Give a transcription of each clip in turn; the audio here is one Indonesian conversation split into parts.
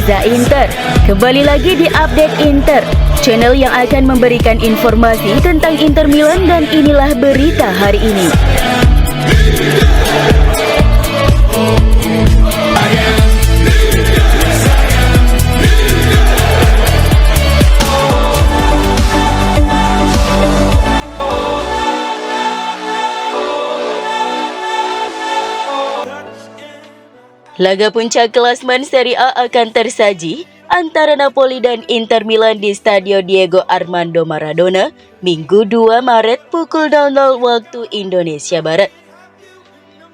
Reza Inter. Kembali lagi di Update Inter, channel yang akan memberikan informasi tentang Inter Milan, dan inilah berita hari ini. Laga puncak klasmen Serie A akan tersaji antara Napoli dan Inter Milan di Stadio Diego Armando Maradona, Minggu 2 Maret pukul 00 waktu Indonesia Barat.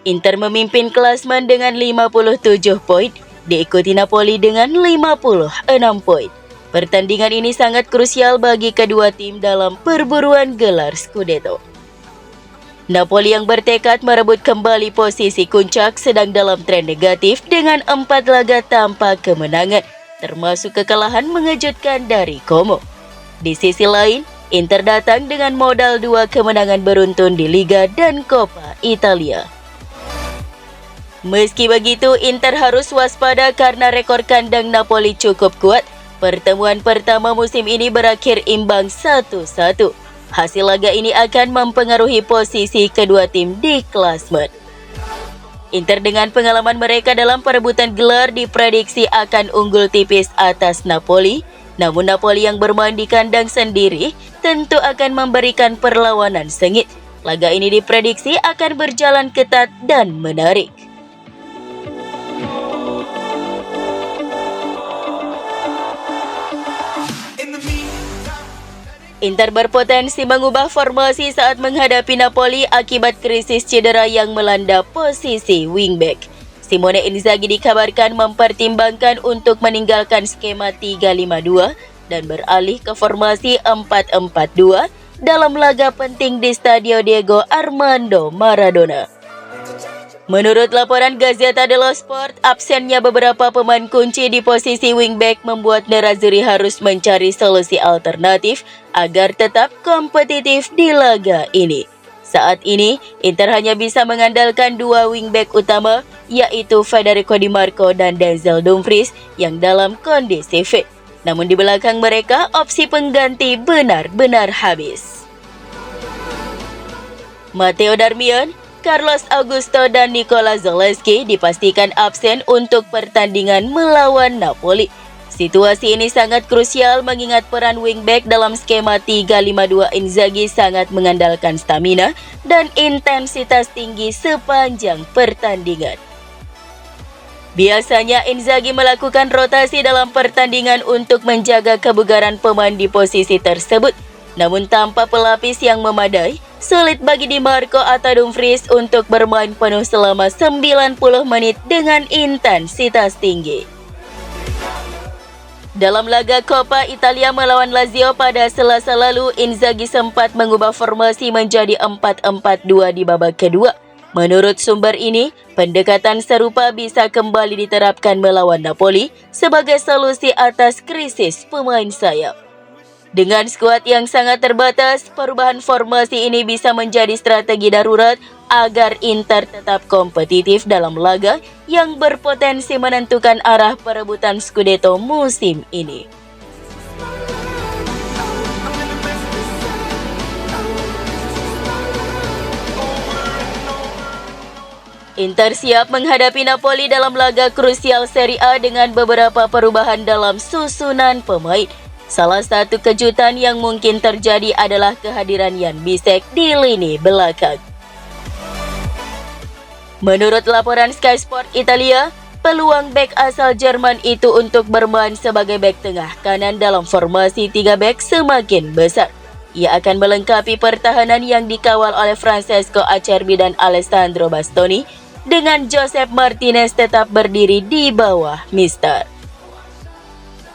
Inter memimpin klasmen dengan 57 poin, diikuti Napoli dengan 56 poin. Pertandingan ini sangat krusial bagi kedua tim dalam perburuan gelar Scudetto. Napoli yang bertekad merebut kembali posisi puncak sedang dalam tren negatif dengan 4 laga tanpa kemenangan, termasuk kekalahan mengejutkan dari Como. Di sisi lain, Inter datang dengan modal 2 kemenangan beruntun di Liga dan Coppa Italia. Meski begitu, Inter harus waspada karena rekor kandang Napoli cukup kuat. Pertemuan pertama musim ini berakhir imbang 1-1. Hasil laga ini akan mempengaruhi posisi kedua tim di klasmen. Inter dengan pengalaman mereka dalam perebutan gelar diprediksi akan unggul tipis atas Napoli. Namun Napoli yang bermain di kandang sendiri tentu akan memberikan perlawanan sengit. Laga ini diprediksi akan berjalan ketat dan menarik. Inter berpotensi mengubah formasi saat menghadapi Napoli akibat krisis cedera yang melanda posisi wingback. Simone Inzaghi dikabarkan mempertimbangkan untuk meninggalkan skema 3-5-2 dan beralih ke formasi 4-4-2 dalam laga penting di Stadio Diego Armando Maradona. Menurut laporan Gazzetta dello Sport, absennya beberapa pemain kunci di posisi wingback membuat Nerazzurri harus mencari solusi alternatif agar tetap kompetitif di laga ini. Saat ini, Inter hanya bisa mengandalkan 2 wingback utama, yaitu Federico Di Marco dan Denzel Dumfries yang dalam kondisi fit. Namun di belakang mereka, opsi pengganti benar-benar habis. Matteo Darmian, Carlos Augusto dan Nikola Zalewski dipastikan absen untuk pertandingan melawan Napoli. Situasi ini sangat krusial mengingat peran wingback dalam skema 3-5-2 Inzaghi sangat mengandalkan stamina dan intensitas tinggi sepanjang pertandingan. Biasanya Inzaghi melakukan rotasi dalam pertandingan untuk menjaga kebugaran pemain di posisi tersebut. Namun tanpa pelapis yang memadai, sulit bagi Di Marco atau Dumfries untuk bermain penuh selama 90 menit dengan intensitas tinggi. Dalam laga Coppa Italia melawan Lazio pada Selasa lalu, Inzaghi sempat mengubah formasi menjadi 4-4-2 di babak kedua. Menurut sumber ini, pendekatan serupa bisa kembali diterapkan melawan Napoli sebagai solusi atas krisis pemain sayap. Dengan skuad yang sangat terbatas, perubahan formasi ini bisa menjadi strategi darurat agar Inter tetap kompetitif dalam laga yang berpotensi menentukan arah perebutan Scudetto musim ini. Inter siap menghadapi Napoli dalam laga krusial Serie A dengan beberapa perubahan dalam susunan pemain. Salah satu kejutan yang mungkin terjadi adalah kehadiran Jan Bisek di lini belakang. Menurut laporan Sky Sport Italia, peluang bek asal Jerman itu untuk bermain sebagai bek tengah kanan dalam formasi 3 bek semakin besar. Ia akan melengkapi pertahanan yang dikawal oleh Francesco Acerbi dan Alessandro Bastoni, dengan Josep Martinez tetap berdiri di bawah Mister.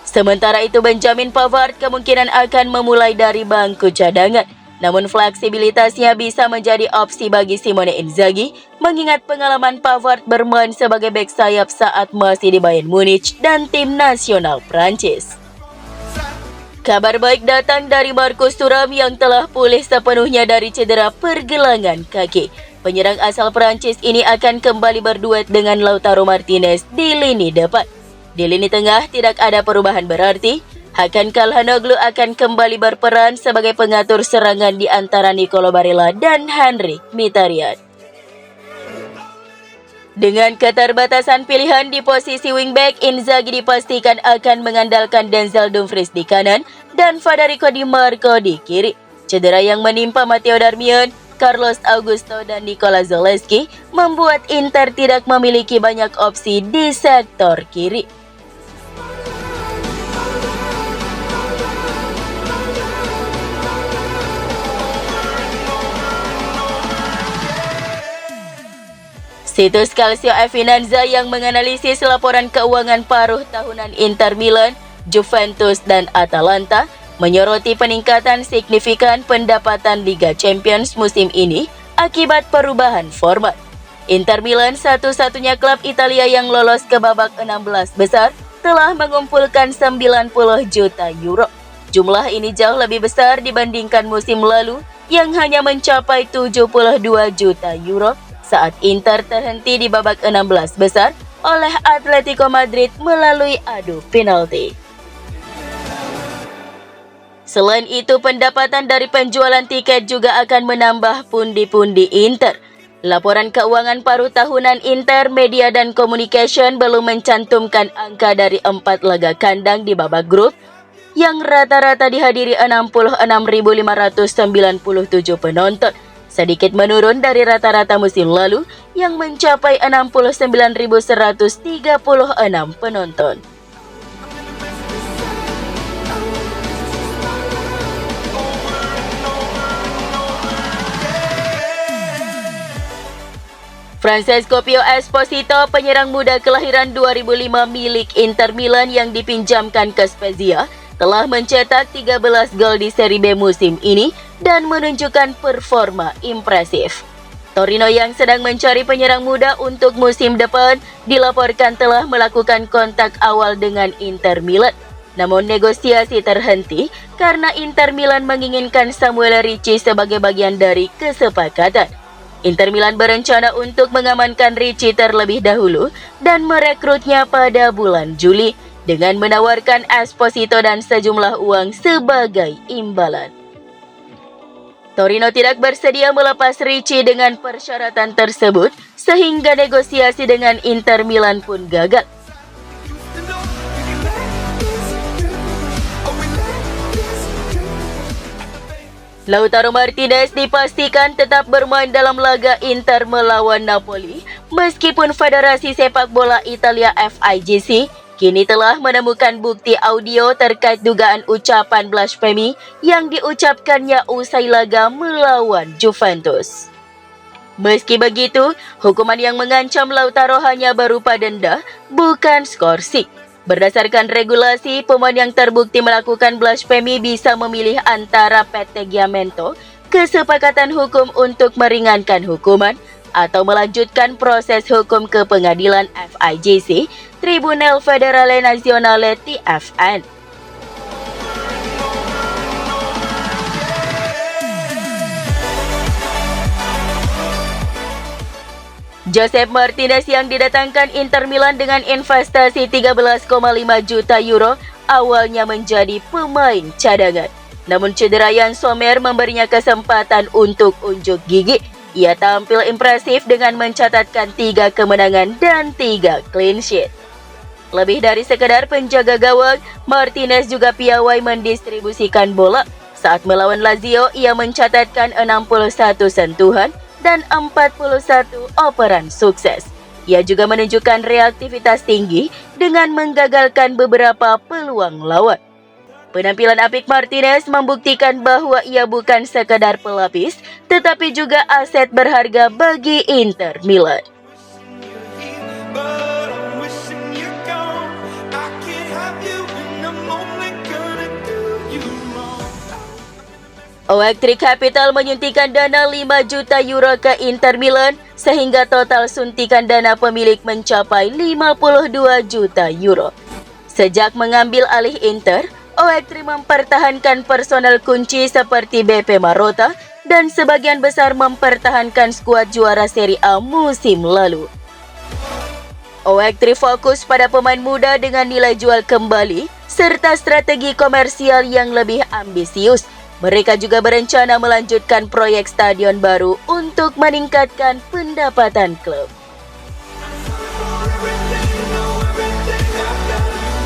Sementara itu, Benjamin Pavard kemungkinan akan memulai dari bangku cadangan. Namun fleksibilitasnya bisa menjadi opsi bagi Simone Inzaghi, mengingat pengalaman Pavard bermain sebagai bek sayap saat masih di Bayern Munich dan tim nasional Prancis. Kabar baik datang dari Marcus Thuram yang telah pulih sepenuhnya dari cedera pergelangan kaki. Penyerang asal Prancis ini akan kembali berduet dengan Lautaro Martinez di lini depan. Di lini tengah tidak ada perubahan berarti. Hakan Calhanoglu akan kembali berperan sebagai pengatur serangan di antara Nicolo Barella dan Henrikh Mkhitaryan. Dengan keterbatasan pilihan di posisi wingback, Inzaghi dipastikan akan mengandalkan Denzel Dumfries di kanan dan Federico Di Marco di kiri. Cedera yang menimpa Matteo Darmian, Carlos Augusto dan Nikola Zalewski membuat Inter tidak memiliki banyak opsi di sektor kiri. Situs Calcio Finanza yang menganalisis laporan keuangan paruh tahunan Inter Milan, Juventus, dan Atalanta menyoroti peningkatan signifikan pendapatan Liga Champions musim ini akibat perubahan format. Inter Milan, satu-satunya klub Italia yang lolos ke babak 16 besar, telah mengumpulkan 90 juta euro. Jumlah ini jauh lebih besar dibandingkan musim lalu yang hanya mencapai 72 juta euro saat Inter terhenti di babak 16 besar oleh Atletico Madrid melalui adu penalti. Selain itu, pendapatan dari penjualan tiket juga akan menambah pundi-pundi Inter. Laporan keuangan paruh tahunan Inter, Media dan Communication belum mencantumkan angka dari 4 laga kandang di babak grup yang rata-rata dihadiri 66.597 penonton. Sedikit menurun dari rata-rata musim lalu yang mencapai 69.136 penonton. Francesco Pio Esposito, penyerang muda kelahiran 2005 milik Inter Milan yang dipinjamkan ke Spezia, telah mencetak 13 gol di Serie B musim ini dan menunjukkan performa impresif. Torino yang sedang mencari penyerang muda untuk musim depan dilaporkan telah melakukan kontak awal dengan Inter Milan. Namun negosiasi terhenti karena Inter Milan menginginkan Samuel Ricci sebagai bagian dari kesepakatan. Inter Milan berencana untuk mengamankan Ricci terlebih dahulu dan merekrutnya pada bulan Juli dengan menawarkan Esposito dan sejumlah uang sebagai imbalan. Torino tidak bersedia melepas Ricci dengan persyaratan tersebut, sehingga negosiasi dengan Inter Milan pun gagal. Lautaro Martinez dipastikan tetap bermain dalam laga Inter melawan Napoli, meskipun Federasi Sepak Bola Italia FIGC kini telah menemukan bukti audio terkait dugaan ucapan blasfemi yang diucapkannya usai laga melawan Juventus. Meski begitu, hukuman yang mengancam Lautaro hanya berupa denda, bukan skorsing. Berdasarkan regulasi, pemain yang terbukti melakukan blasfemi bisa memilih antara petteggiamento, kesepakatan hukum untuk meringankan hukuman, atau melanjutkan proses hukum ke pengadilan FIGC, Tribunal Federale Nazionale TFN. Josep Martinez yang didatangkan Inter Milan dengan investasi 13,5 juta euro awalnya menjadi pemain cadangan. Namun cedera Yann Sommer memberinya kesempatan untuk unjuk gigi. Ia tampil impresif dengan mencatatkan 3 kemenangan dan 3 clean sheet. Lebih dari sekedar penjaga gawang, Martinez juga piawai mendistribusikan bola. Saat melawan Lazio, ia mencatatkan 61 sentuhan dan 41 operan sukses. Ia juga menunjukkan reaktivitas tinggi dengan menggagalkan beberapa peluang lawan. Penampilan apik Martinez membuktikan bahwa ia bukan sekadar pelapis, tetapi juga aset berharga bagi Inter Milan. Oaktree Capital menyuntikkan dana 5 juta euro ke Inter Milan sehingga total suntikan dana pemilik mencapai 52 juta euro. Sejak mengambil alih Inter, Oaktree mempertahankan personel kunci seperti BP Marotta dan sebagian besar mempertahankan skuad juara Serie A musim lalu. OX3 fokus pada pemain muda dengan nilai jual kembali serta strategi komersial yang lebih ambisius. Mereka juga berencana melanjutkan proyek stadion baru untuk meningkatkan pendapatan klub.